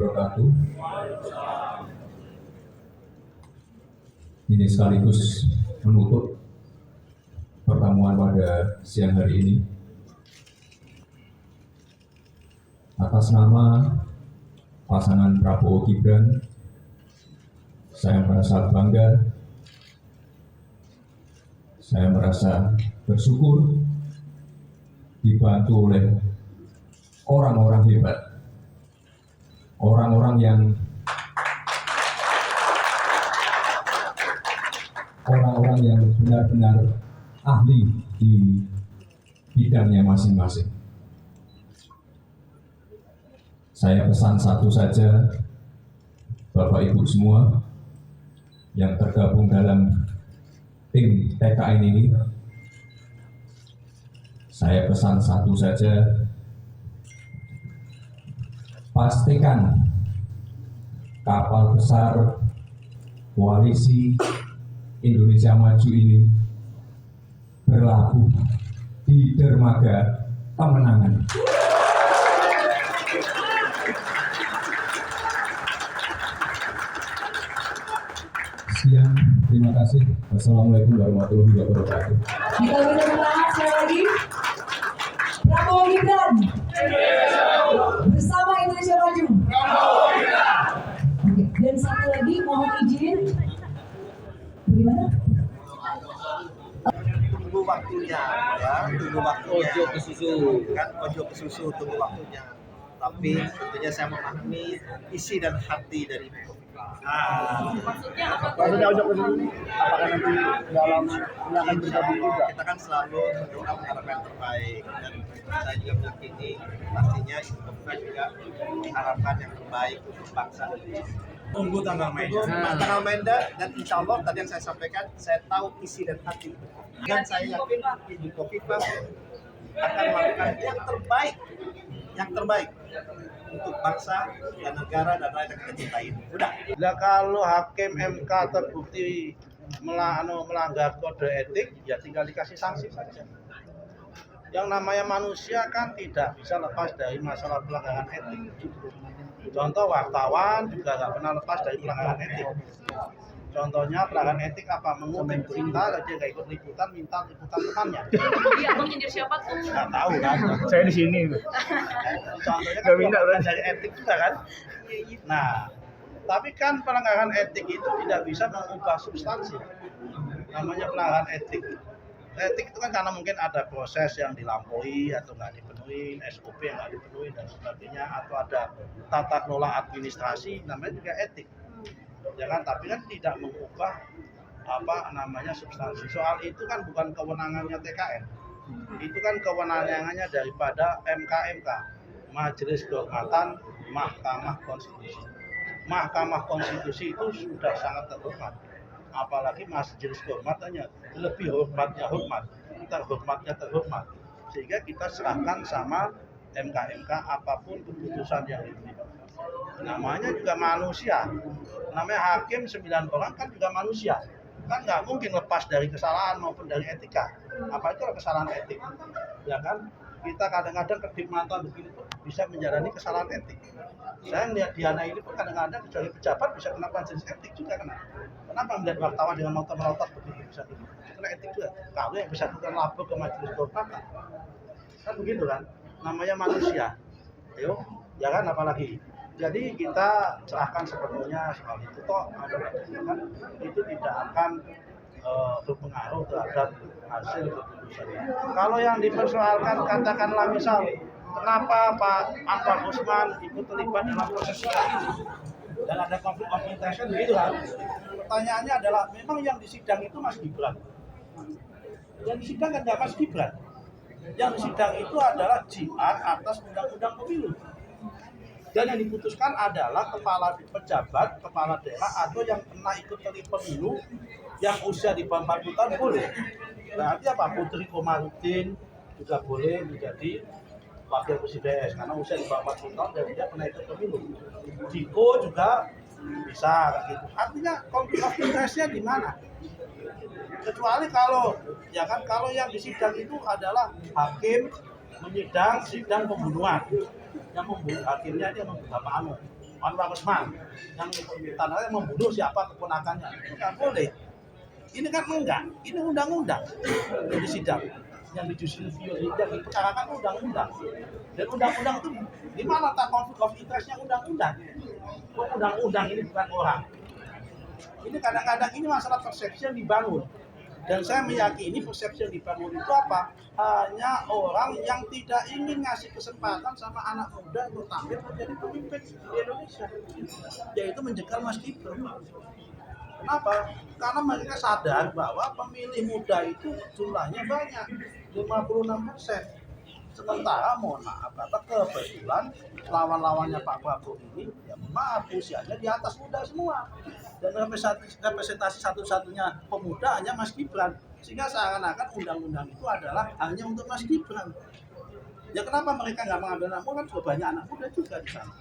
wabarakatuh. Ini sekaligus menutup pertemuan pada siang hari ini. Atas nama pasangan Prabowo Gibran, saya merasa bangga, saya merasa bersyukur dibantu oleh orang-orang hebat, orang-orang yang benar-benar ahli di bidangnya masing-masing. Saya pesan satu saja, Bapak Ibu semua yang tergabung dalam tim TKN ini, saya pesan satu saja, pastikan kapal besar koalisi Indonesia Maju ini berlabuh di dermaga kemenangan. Sekian, terima kasih. Wassalamualaikum warahmatullahi wabarakatuh. Kita beri tepuk tangan sekali lagi. Prabowo Gibran bersama Indonesia Maju. Oke, dan satu lagi mohon izin. Bagaimana? Tunggu waktunya, ya, tunggu waktunya. Ojo ke susu, kan? Ojo ke susu, tunggu waktunya. Tapi tentunya saya memahami isi dan hati dari Ibu Kofifa. Maksudnya ojo ke susu, apakah nanti dalam ini akan bergabung juga? Kita kan selalu mendoakan harapan yang terbaik, dan saya juga meyakini pastinya Ibu Kofifa juga mengharapkan yang terbaik untuk bangsa ini. Tunggu tanggal mainnya. Tanggal mainnya, dan insya Allah tadi yang saya sampaikan, saya tahu isi dan hati Ibu Kofifa. Dan saya yakin Ibu Kofifa akan melakukan yang terbaik untuk bangsa dan negara dan rakyat yang kita cintai. Udah. Nah, kalau hakim MK terbukti melanggar kode etik, ya tinggal dikasih sanksi saja. Yang namanya manusia kan tidak bisa lepas dari masalah pelanggaran etik. Contoh wartawan juga nggak pernah lepas dari pelanggaran etik. Contohnya pelanggaran etik apa? Mengutip berita, dia nggak ikut liputan, minta liputan temannya. Iya, abang nyindir siapa tuh? Nggak tahu kan? Saya di sini. Contohnya kan pelanggaran dari etik juga kan? Nah, tapi kan pelanggaran etik itu tidak bisa mengubah substansi. Namanya pelanggaran etik. Etik itu kan karena mungkin ada proses yang dilampaui atau nggak dipenuhi, SOP yang nggak dipenuhi dan sebagainya, atau ada tata kelola administrasi, namanya juga etik. Ya kan, tapi kan tidak mengubah substansi. Soal itu kan bukan kewenangannya TKN. Itu kan kewenangannya daripada MK, Majelis Kehormatan Mahkamah Konstitusi. Mahkamah Konstitusi itu sudah sangat terhormat. Apalagi Majelis Kehormatannya lebih hormat, terhormatnya terhormat. Sehingga kita serahkan sama MK apapun keputusan yang diterima. Namanya juga manusia. Namanya hakim 9 orang kan juga manusia. Kan nggak mungkin lepas dari kesalahan maupun dari etika. Apa itu kesalahan etik? Ya kan? Kita kadang-kadang kedip mata begini pun bisa menjalani kesalahan etik. Saya melihat Diana ini pun kadang-kadang kecuali pejabat bisa kena majelis etik juga kena. Kenapa melihat wartawan dengan melotot begitu bisa kena etik juga? Kalau yang bisa bukan lapor ke majelis kehormatan. Kan begitu kan? Namanya manusia. Ayo, ya kan, apalagi. Jadi kita serahkan sepenuhnya soal itu, toh kan itu tidak akan berpengaruh terhadap hasil keputusan. Kalau yang dipersoalkan, katakanlah misal kenapa Pak Anwar Usman ikut terlibat dalam proses ini dan ada konflik of interest begitu kan? Pertanyaannya adalah, memang yang disidang itu Mas Gibran? Yang disidang kan nggak Mas Gibran. Yang disidang itu adalah jihad atas undang-undang pemilu. Dan yang diputuskan adalah kepala pejabat, kepala daerah, atau yang pernah ikut terlibat pemilu yang usia di bawah 40 tahun boleh. Berarti apa? Putri Komarudin juga boleh menjadi wakil presiden karena usia di bawah 40 tahun dan dia pernah ikut pemilu. Diko juga bisa gitu. Artinya konflik of interest-nya di mana? Kecuali kalau yang disidang itu adalah hakim menyidang sidang pembunuhan. Yang membunuh akhirnya dia membunuh Bapak Anu. Anwar Usman yang tanahnya membunuh siapa keponakannya. Itu nggak boleh. Ini kan enggak. Ini undang-undang yang disidang, yang diperkarakan undang-undang. Dan undang-undang itu di mana tak konflik of interestnya undang-undang? Undang-undang ini bukan orang. Ini kadang-kadang ini masalah persepsi yang dibangun. Dan saya meyakini persepsi yang dibangun itu apa? Hanya orang yang tidak ingin ngasih kesempatan sama anak muda untuk tampil menjadi pemimpin di Indonesia, yaitu menjegal Mas Gibran. Kenapa? Karena mereka sadar bahwa pemilih muda itu jumlahnya banyak, 56%. Sementara mohon maaf, kebetulan lawan-lawannya Pak Prabowo ini, ya maaf, usianya di atas muda semua. Dan representasi satu-satunya pemuda hanya Mas Gibran. Sehingga seakan-akan undang-undang itu adalah hanya untuk Mas Gibran. Ya kenapa mereka nggak mengambil anak muda? Kan juga banyak anak muda juga di sana.